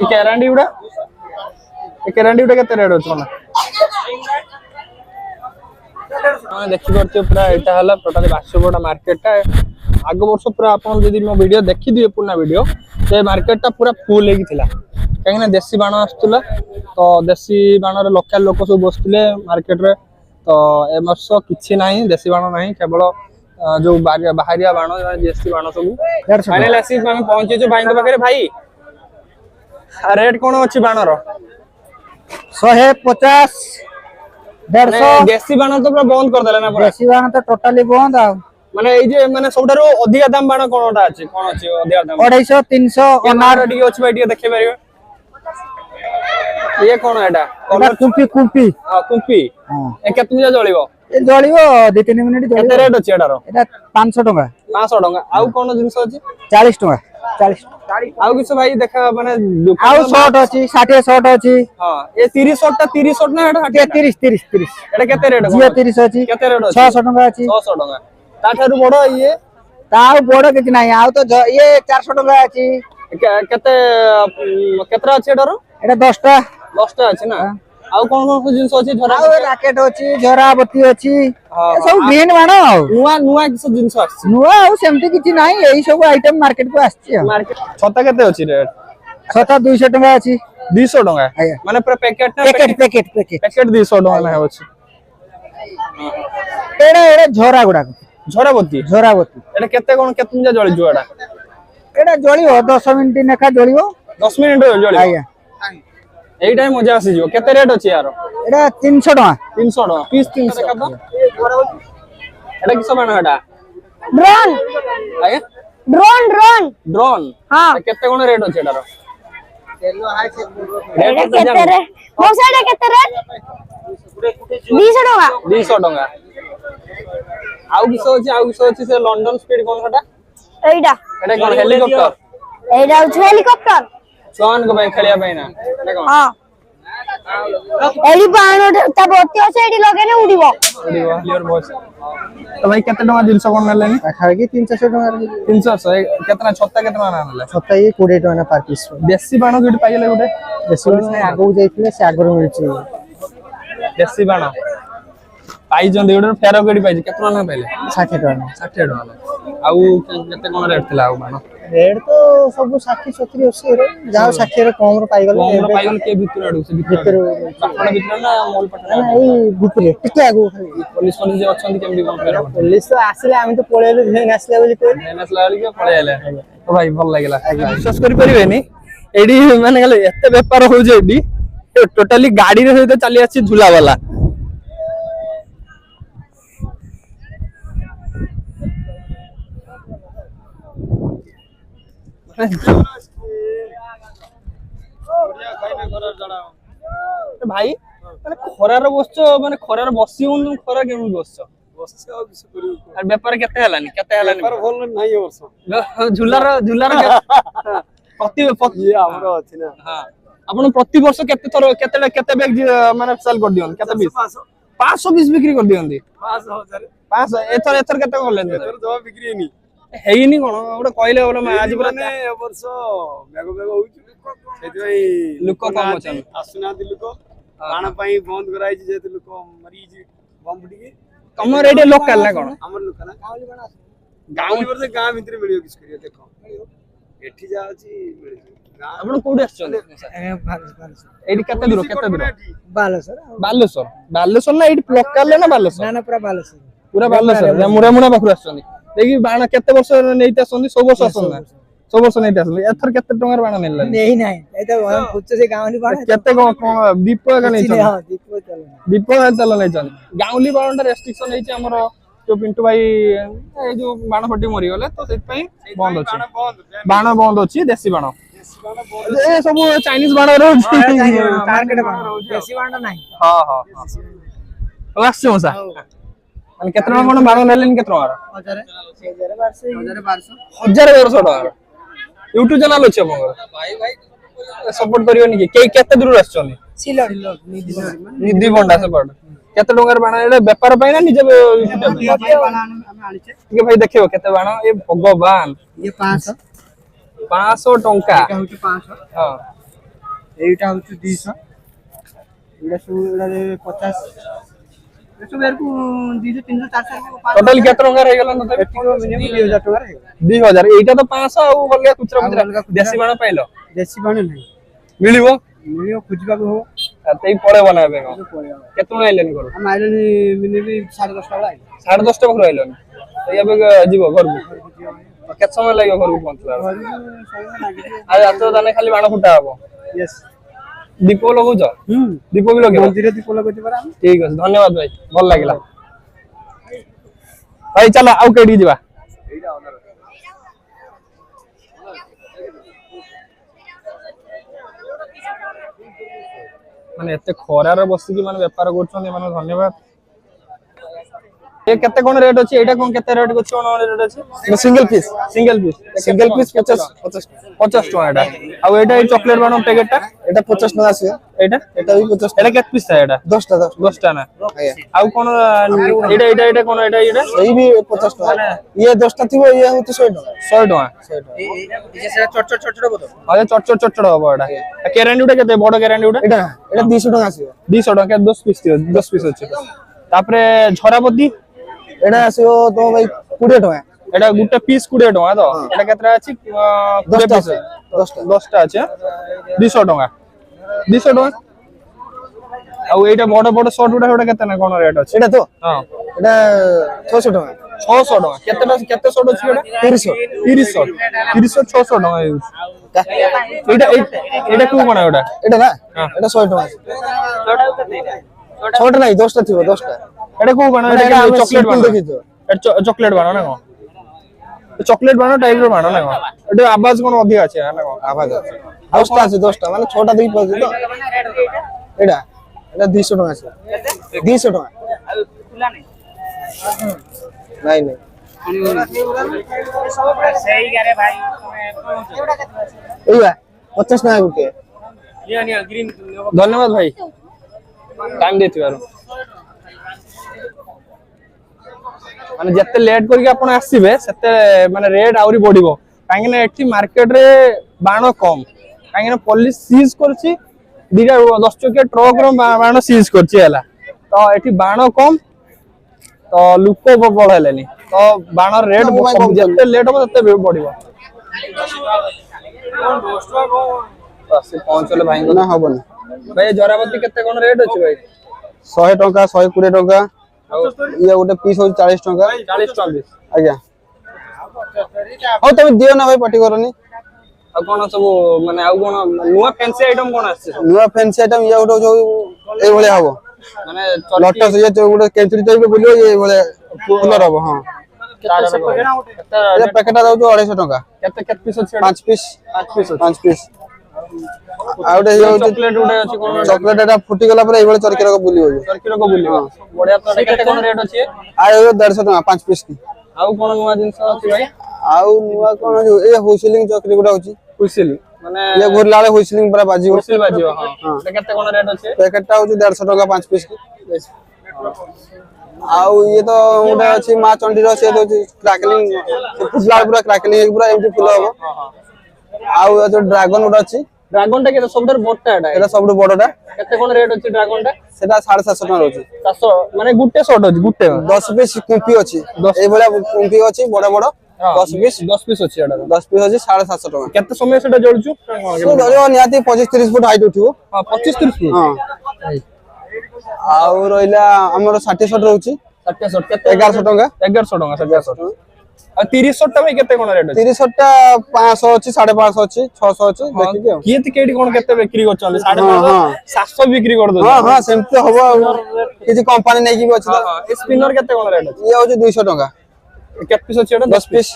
केरांडी गुड़ा केते रेट अछि माने देखि परते पूरा एटा हला टोटल बासुगोड़ा मार्केट टा आगो वर्ष पूरा आपन जदी मो वीडियो देखि दिए पुना वीडियो से मार्केट टा पूरा फुल हेकी थिला काहे ना देसी बाण आस्तुला तो देसी बाण रे लोकल लोक सब बसथिले मार्केट रे तो ए वर्ष किछि नाही देसी बाण नाही केवल जो बाहरिया बाण देसी बाण सब फाइनल आसी हम पहुंचे जो भाई के पाखरे भाई रेट कोन अछि बाण रो 150 150 देसी बाण तो पूरा बंद कर देला ना पूरा देसी बाण तो टोटली बंद आ माने ए जे माने सबटारो अधिका दाम बाण कोनटा अछि कोन अछि अधिका दाम 250 300 अनार डी अछि भाई देखे परियो ये कोन एटा कुपी कुपी हां कुपी ए केतु जा जळिवो ए जळिवो 2-3 मिनिट जळिवो केते रेट अछि एटारो एटा 500 टका 500 टका आउ कोन जिंस अछि 40 टका 40 आउ किछ भाई देखा माने आउ शॉर्ट अछि 60 शॉर्ट अछि हां ए 30 शॉर्ट ता 30 शॉर्ट ना एटा 30 एटा केते रेट जिया 30 अछि केते रेट अछि 600 टका अछि 600 टका ता थारु बडो ये ताउ बडो किछ नाही आउ तो ये 400 टका अछि केते केतरा अछि एटारो एटा 10 टा अछि ना आउ कोन कोन जिंस अछि झरा आउ राकेट अछि झराबती अछि ए सब ग्रीन बाण नुआ किछ जिंस अछि नुआ आउ सेमति किछ नाही एई सब आइटम मार्केट को आछि मार्केट छता केते अछि रेट छता 200 टका अछि 200 टका माने पूरा पैकेट ना पैकेट 200 टका ना अछि एड़ा झरा गुडा झराबती एटा केते कोन केतुन जा जळि जुआडा एड़ा जळियो 10 मिनिट नेखा जळियो 10 मिनिट जळियो आया एई टाइम मजा आसी जो केते रेट अछि यार एड़ा 300 टका पीस 300 टका एटा किस बाण एटा ड्रोन आया ड्रोन हां केते कोन रेट अछि एटारो एटा केते रे मोसाडा केते रेट 200 टका आउ किस अछि से लंडन स्पीड कोन हटा एटा एटा कोन हेलीकॉप्टर एटा हेलीकॉप्टर सोन को भाई खेलिया भाई ना एटा कोन हां एडी बाण ता बत्ती আছে एडी लगेने उड़ीबो क्लियर वॉइस तो भाई केते टका जिंस कोन लेनी खागी 300 टका 300 केतना छत्ता केतना आनले छत्ता ये 20 टका पर पीस देसी बाण केट पाइले गुटे देसी बाण आगो जाइथिले से आगरो मिलछि देसी बाण पाई जंदे गुटे फेरो केडी पाइछि केतना ना पाइले 60 टका आउ केते कोन रेट थिला आउ बाण रेट तो सब 60 70 80 रे जाओ 60 रे कम रे पाई गल के भीतर आडू से भीतर पाटण भीतर ना मॉल पाटण ना एई भीतर टिके आगो पुलिस जे अछंती केमदी कोन फेरो पुलिस तो आसिले आमी तो पळेलु भेन आसले बोली कोइ भेन आसला वाली के पळे आले तो भाई भल लागला विश्वास करि परिबेनी एडी माने गले एते व्यापार हो जे एडी टोटली गाड़ी रे सहित चली आछि झूला वाला भाई माने खरार बसछ माने खरार बसी हुन खरा केमु बसछ बसछ विश्व करियो आ व्यापार केते हलानी व्यापार भल नाही वर्ष झुलार प्रति हमरो अछि ना हां आपण प्रति वर्ष केते थरो केते बैग माने सेल कर दियन केते 520 बिक्री कर दियन 5000 एथर केते करलेन एथर जवा बिक्री हेनी हेइनी कोन ओडे कहले बोले आज पूरा ने वर्ष बेग होउची सेति भाई लोक कम अछन आसुना दि लोक बाण पई बंद कराई जे लोक मरी जी बम फुटी तमर एडे लोकल ना कोन हमर लोकल गावली बाण गावली पर से गां भीतर मिलियो किछ करियो देखो एठी जा अछि आपण कोडी आछन एडी केते दूर बालेश्वर ना एडी लोकल ना बालेश्वर ना पूरा बालेश्वर मुरा पाखु आछन देखि बाण केते वर्ष नेइते आछन 100 वर्ष आछन ना 100 वर्ष नेइते आछन एथर केते टंगार बाण नेला नहीं नहीं एतो हम खुद से गावली बाण केते कोन दीप का नै छ हां दीप चल नै छ गावली बाण रेस्ट्रिक्शन नै छ हमर जो पिंटू भाई ए जो बाण फटी मरि गले तो सेत पई बंद अछि बाण बंद अछि देसी बाण ए सब चाइनीज बाण रो मार्केट बाण देसी बाण नाही हां हां वास्य मसा अनि केतना कोन बाण नेलेन केतना 1200 टका YouTube चैनल अछि हमर भाई सपोर्ट करियो नि के केते दूर आछन सिलर निधि बंडा सपोर्ट केते टंगार बाण एले व्यापार पई ना निजे के भाई देखियो केते बाण ए भगवान ये 500 टंका हां এইটা হচ্ছে 200 এটা ସବୁ ଏଟା 50 ଏସବୁ ଏରକୁ 200 300 400 ଟୋଟାଲି କେତେ ଟଙ୍କା ହେଇଗଲା ତଥାପି? ମିନିମମ୍ 2000 ଟଙ୍କା ହେଇଗଲା 2000 ଏଇଟା ତ 500 ଆଉ ଅଲଗା ଖୁଚୁରା ଖୁଚୁରା ଦେଶୀ ବାଣ ପାଇଲ ଦେଶୀ ପାଣି ନାହିଁ ମିଳିବ ମିଳିବ ଖୋଜିବାକୁ ହବ ତେଇ ପଳେଇବ ନା ଏବେ କଣ କେତେ ଟଙ୍କା ଆଇଲେନି ଘରୁ? ଆମେ ଆଇଲେଣି ମିନିମମ୍ 10:30 ବେଳେ ଆଇଲେ 10:30 ପାଖରୁ ଆଇଲନି ତ ଏବେ ଯିବ ଘରକୁ କେତେ ସମୟ ଲାଗିବ ଘରକୁ ପହଞ୍ଚିଲା ଆଉ ରାତ ତାନେ ଖାଲି ବାଣ ଫୁଟା ହବ यस ଦୀପ ଲଗଉଛ ଦୀପ ବି ଲଗେଇବ ମନ୍ଦିର ଦୀପ ଲଗଉଛୁ ପରା ଆମେ ଠିକ ଅଛି ଧନ୍ୟବାଦ ଭାଇ ଭଲ ଲାଗିଲା ଭାଇ ଚାଲ ଆଉ କେଇଠି ଯିବା ମାନେ ଏତେ ଖରାରେ ବସିକି ମାନେ ବେପାର କରୁଛନ୍ତି ମାନେ ଧନ୍ୟବାଦ ये केते कोन रेट अछि एटा कोन केते रेट अछि कोन रेट अछि सिंगल पीस 50 50 टका एटा आ एटा ए चॉकलेट बानो पैकेट टा एटा 50 टका आसी एटा एटा भी 50 एटा केते पीस है एटा 10 टा ना आ कोन एटा कोन एटा सही भी 50 टका ये 10 टा थिबो ये होत 100 टका 100 टका ये छोट बोतो अरे छोट हबो एटा केरांडी उडा केते बडो केरांडी उडा एटा 200 टका आसी 200 टका 10 पीस अछि तापरे झरापति एटा आसीओ तो भाई 20 टका एटा गुटे पीस 20 टका तो एटा केतरा अछि 10 पीस 10 टा अछि 200 टका 200 टका आ एटा बडो बडो शॉर्ट उडा होडा केते ना कोन रेट अछि एटा तो हां एटा 600 टका 600 टका केते शॉर्ट अछि एटा 30 600 टका एटा एटा को कोन एटा एटा ना एटा 100 टका छोटा नहीं 10 टा थिबो 10 टा एटा को कोन एटा चॉकलेट बानो देखि तो एटा चॉकलेट बानो ना को चॉकलेट बानो टाइप रो बानो ना को एटा आवाज कोन अधिक अछि ना को आवाज আছে 10 टा আছে 10 टा মানে 6 টা দেই পাছি তো এটা এটা 200 টাকা আছে 200 টাকা খুলা নাই নাই নাই সেই গারে ভাই এইবা 50 টাকা গুटे निया ग्रीन धन्यवाद भाई टाइम देथिबार माने जत्ते लेट करके आपण आसीबे सेते माने रेट आउरी बढ़िबो काहे ना एठी मार्केट रे बाण कम काहे ना पुलिस सीज करछि दिगा 10 चकिया ट्रक रो बाण सीज करछि हला तो एठी बाण कम तो लुको बढ़लेनी तो बाण रेट जत्ते लेट हो तत्ते बढ़िबो आसी पहुंचले भाई ना हबनी भाई जरावती केते कोन रेट अछि भाई 100 टका 120 टका ये गोटे पीस हो 40 टका 40 टका पीस आज्ञा हो तमे दियो ना भाई पार्टी करनी आ कोन सब माने आ कोन नुवा फैंसी आइटम कोन आछे नुवा फैंसी आइटम ये गोटे जो ए भले हबो माने लटस ये जो गोटे केंचुरी टाइप बोलियो ये भले फुलर हबो हां ये पैकेट दाउ 250 टका केते केते पीस अछि 5 पीस 5 पीस आउटे ये चॉकलेट उडे अछि कोन चॉकलेट एटा फुटी गला पर ए भले चरकी रको बुलियो चरकी रको बुलियो बढ़िया तो केते कोन रेट अछि आ 150 टका 5 पीस की आउ कोन नुवा जिंस अछि भाई आउ नुवा कोन जो ए होइसलिंग चकरी गुडा होची हुइसिल माने ये घोर लाले होइसलिंग पूरा बाजी हुइसिल बाजियो हां ते केते कोन रेट अछि पैकेट टा होची 150 टका 5 पीस की आउ ये तो उडा अछि मा चंडी रो से दोची क्रैकलिंग फुटला पूरा क्रैकलिंग पूरा एमटी फुल हो आउ जो ड्रैगन उडा अछि ड्रैगन टा केते सबडर बोटटा एटा सबडु बडटा केते कोन रेट अछि ड्रैगन टा सेटा 750 टका रोची 700 माने गुटे शॉट अछि गुटे 10 पीस कुंपी अछि ए भला कुंपी अछि बडा बडा 10 पीस अछि एटा 10 पीस अछि 750 टका केते समय सेटा जळुछु सो धरियो नियाती 25 30 फुट हाइट उठिबो हां 25 30 फुट हां आउ रहिला हमर 60 शॉट रहउची 60 शॉट केते 1100 टका 1100 टका 1100 टका आ 30 शॉट टा भाई केते कोन रेट अछि 30 शॉट टा 500 अछि 550 अछि 600 अछि देखि के कियत केडी कोन केते बिक्री करछन 550 700 बिक्री कर दो हां हां सेमते हबो किछि कंपनी नै कि अछि हां ए स्पिनर केते कोन रेट अछि ये होची 200 टका केते पीस अछि एटा 10 पीस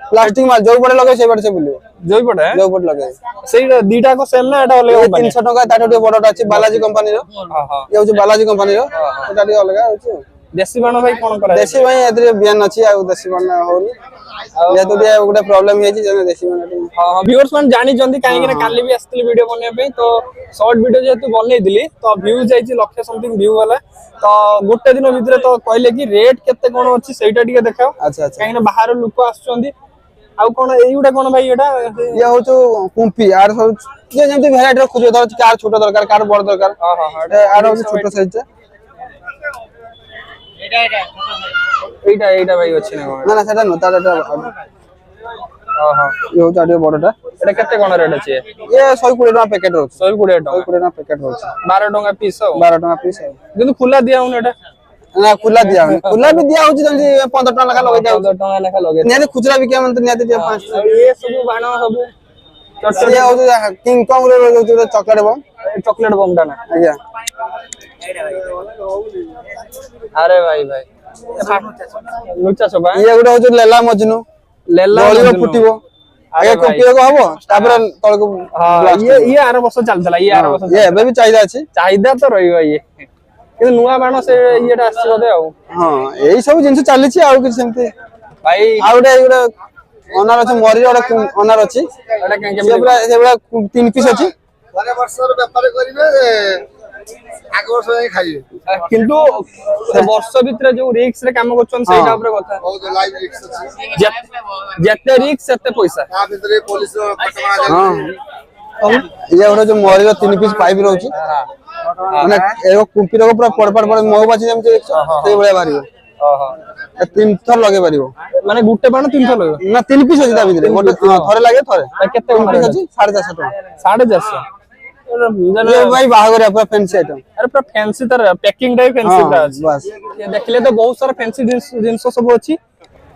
प्लास्टिक माल जो पड़े लगे से पड़े से बुलियो जोई पड़े जो पड़े लगे सेई दीटा को सेल ना एटा अलग 300 टका ताटो बडटा अछि बालाजी कंपनी रो हां हां ये होची बालाजी कंपनी रो एटा डी अलग होची देसी बाण भाई कोन करा देसी भाई एतरे बियान अछि आ देसी बाण होनी ये तो दिया गोटे प्रॉब्लम हे छी जने देसी बाण हां व्यूअर्स मान जानि जंदी काहे कि काली भी आस्तिली वीडियो बने पे तो शॉर्ट वीडियो जेतु बने दिली तो व्यू जाईची लक्ष्य समथिंग व्यू वाला तो गोटे दिन भितरे तो कहले कि रेट केते कोन अछि सेटा टिके देखाओ अच्छा अच्छा काहे ना बाहर लोक आछुंदी आउ कोन एइउडा कोन भाई एटा ये होचो कुंपी आर सब যে যেমতি ভ্যারাইটি খুঁজে ধর কার ছোট দরকার কার বড় দরকার হ্যাঁ হ্যাঁ হ্যাঁ এটা আর হচ্ছে ছোট সাইজটা এইটা ভাই ଅଛି না না সেটা নয় তার এটা হ্যাঁ হ্যাঁ এই হচ্ছে আর বড়টা এটা কেতে কোন রেট আছে ଏ 120 ଟଙ୍କା ପ୍ୟାକେଟ ରହୁଛି 120 ଟଙ୍କା 120 ଟଙ୍କା ପ୍ୟାକେଟ ରହୁଛି 12 ଟଙ୍କା ପିସ୍ ଆଉ 12 ଟଙ୍କା ପିସ୍ କିନ୍ତୁ ଖୁଲା ଦିଆ ହଉନି ଏଟା ନା ଖୁଲା ଦିଆ ହଉନି ଖୁଲା ବି ଦିଆ ହଉଛି ଯେମିତି 15 ଟଙ୍କା ଲେଖା ଲଗେଇ ଦିଆହଉଛି 15 ଟଙ୍କା ଲେଖା ଲଗେଇ ନିହାତି ଖୁଚୁରା ବିକିବା ମାନେ ତ ନିହାତି 5 ଟଙ୍କା ଏ ସବୁ ବାଣ ସବୁ ଇଏ ହଉଛି କିଙ୍ଗ କଙ୍ଗ ରେ ରହୁଛି ଗୋଟେ ଚକଲେଟ ବମ୍ ଚକଲେଟ ବମ୍ ଟା ନା ଆଜ୍ଞା ଆରେ ଭାଇ ଭାଇ ଲୁଚା ସବା ଇଏ ଗୋଟେ ହଉଛି ଲେଲା ମଜନୁ ଲେଲା ଗଳିବ ଫୁଟିବ ଆগে କୋପିବାକୁ ହବ ତାପରେ ତଳକୁ ଇଏ ଆର ବର୍ଷ ଚାଲିଥିଲା ଇଏ ଆର ବର୍ଷ ଇଏ ଏବେ ବି ଚାହିଦା ଅଛି ଚାହିଦା ତ ରହିବ ଇଏ କିନ୍ତୁ ନୂଆ ବାଣ ସେ ଇଏଟା ଆସିଛି ବୋଧେ ଆଉ ହଁ ଏଇ ସବୁ ଜିନିଷ ଚାଲିଛି ଆଉ କିଛି ସେମିତି ଭାଇ ଆଉ ଗୋଟେ ଅନାର ଅଛି ମରିର ଗୋଟେ ଅନାର ଅଛି ଏଟା କେମିତି ସେଗୁଡା 3 ପିସ୍ ଅଛି ଘରେ ବର୍ଷର ବେପାର କରିବେ ଆଗ ବର୍ଷ ଯାଇ ଖାଇବେ କିନ୍ତୁ ସେ ବର୍ଷ ଭିତରେ ଯୋଉ ରିକ୍ସ ରେ କାମ କରୁଛନ୍ତି ସେଇଟା ଉପରେ କଥା ବହୁତ ଲାଇଭ ରିକ୍ସ ଅଛି ଯେତେ ରିକ୍ସ ସେତେ ପଇସା ତା ଭିତରେ ପୋଲିସ ହଁ ଇଏ ଗୋଟେ ଯୋଉ ମରିର 3 ପିସ୍ ପାଇପ୍ ରହୁଛି ମାନେ ଏ କୁମ୍ପିରକୁ ପୁରା ପଡପାଡ ପଡ ମହୁମାଛି ଯେମିତି ସେଇ ଭଳିଆ ବାହାରିବ ଓହୋ 3 ଥର ଲଗେଇ ପାରିବ ମାନେ ଗୋଟେ ବାଣ 3 ଥର ଲଗେଇବ ନା 3 ପିସ୍ ଅଛି ତା ଭିତରେ ଗୋଟେ ଥରେ ଲାଗେ ଥରେ କେତେ ପିସ୍ ଅଛି 450 ଟଙ୍କା 450 ଇଏ ଭାଇ ବାହାଘରିଆ ପୁରା ଫ୍ୟାନ୍ସି ଆଇଟମ ଆରେ ପୁରା ଫ୍ୟାନ୍ସି ତାର ପ୍ୟାକିଂ ଟା ଫ୍ୟାନ୍ସି ଟା ଅଛି ବାସ୍ ଦେଖିଲେ ତ ବହୁତ ସାରା ଫ୍ୟାନ୍ସି ଜିନିଷ ସବୁ ଅଛି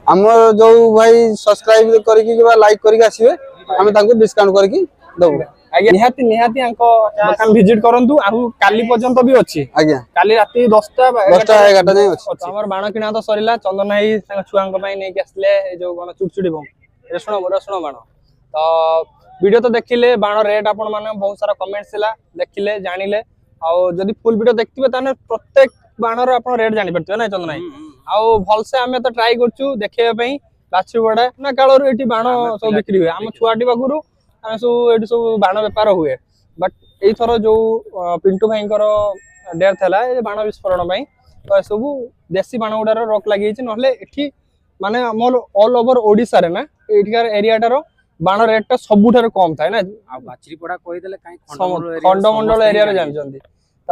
ଆମର ଯୋଉ ଭାଇ ସବସ୍କ୍ରାଇବ କରିକି କିମ୍ବା ଲାଇକ୍ କରିକି ଆସିବେ ଆମେ ତାଙ୍କୁ ଡିସକାଉଣ୍ଟ କରିକି ଦବୁ ଆଜ୍ଞା ନିହାତି ଆଙ୍କ ଦୋକାନ ଭିଜିଟ କରନ୍ତୁ ଆଉ କାଲି ପର୍ଯ୍ୟନ୍ତ ବି ଅଛି ଆଜ୍ଞା କାଲି ରାତି 10ଟା 11ଟା ଯାଏଁ ଅଛି ଆମର ବାଣ କିଣା ତ ସରିଲା ଚନ୍ଦନ ଭାଇ ତାଙ୍କ ଛୁଆଙ୍କ ପାଇଁ ନେଇକି ଆସିଲେ ଏଇ ଯୋଉ କଣ ଚୁଡଚୁଡି ବମ୍ ରସୁଣ ବାଣ ତ ভিডিও তো দেখিলে বাণ রেট আপন মানে বহুত সারা কমেন্টস ଥିଲା ଦେଖିଲେ ଜାଣିଲେ ଆଉ যদি ফুল ভিডিও দেখতিবে তাহলে প্রত্যেক বাণর আপন রেট জানি পারতিবে না চন্দন ভাই ଆଉ ভলসে আমি তো ট্রাই করছু দেখাଇବା ପାଇଁ ବାଛୁବଡା ନା କାଳରୁ ଏଠି ବାଣ ସବୁ ବିକ୍ରି ହୁଏ ଆମ ଛୁଆଟି ପାଖରୁ ଆମେ ସବୁ ଏଠି ସବୁ ବାଣ ବେପାର ହୁଏ ବଟ୍ ଏଇଥର ଯୋଉ ପିଣ୍ଟୁ ଭାଇଙ୍କର ଡେଥ୍ ହେଲା ଏ ବାଣ ବିସ୍ଫୋରଣ ପାଇଁ ତ ଏସବୁ ଦେଶୀ ବାଣ ଗୁଡାର ରକ୍ ଲାଗିଯାଇଛି ନହେଲେ ଏଠି ମାନେ ଆମର ଅଲ୍ ଓଭର ଓଡିଶାରେ ନା ଏଠିକାର ଏରିଆଟାର ବାଣ ରେଟ୍ ଟା ସବୁଠାରୁ କମ ଥାଏ ନା ଆଉ ବାଚିରିପଡା କହିଦେଲେ କାଇଁ ଖଣ୍ଡମଣ୍ଡଳ ଏରିଆରେ ଜାଣିଛନ୍ତି ତ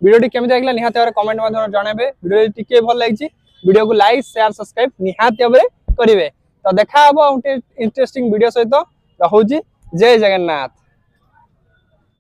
ଭିଡିଓଟି କେମିତି ଲାଗିଲା ନିହାତି ଭାବରେ କମେଣ୍ଟ ମାଧ୍ୟମରେ ଜଣାଇବେ ଭିଡିଓ ଟିକେ ଭଲ ଲାଗିଛି ଭିଡିଓକୁ ଲାଇକ୍ ସେୟାର ସବସ୍କ୍ରାଇବ ନିହାତି ଭାବରେ କରିବେ ତ ଦେଖା ହବ ଆଉ ଗୋଟେ ଇଣ୍ଟରେଷ୍ଟିଂ ଭିଡିଓ ସହିତ ରହୁଛି ଜୟ ଜଗନ୍ନାଥ।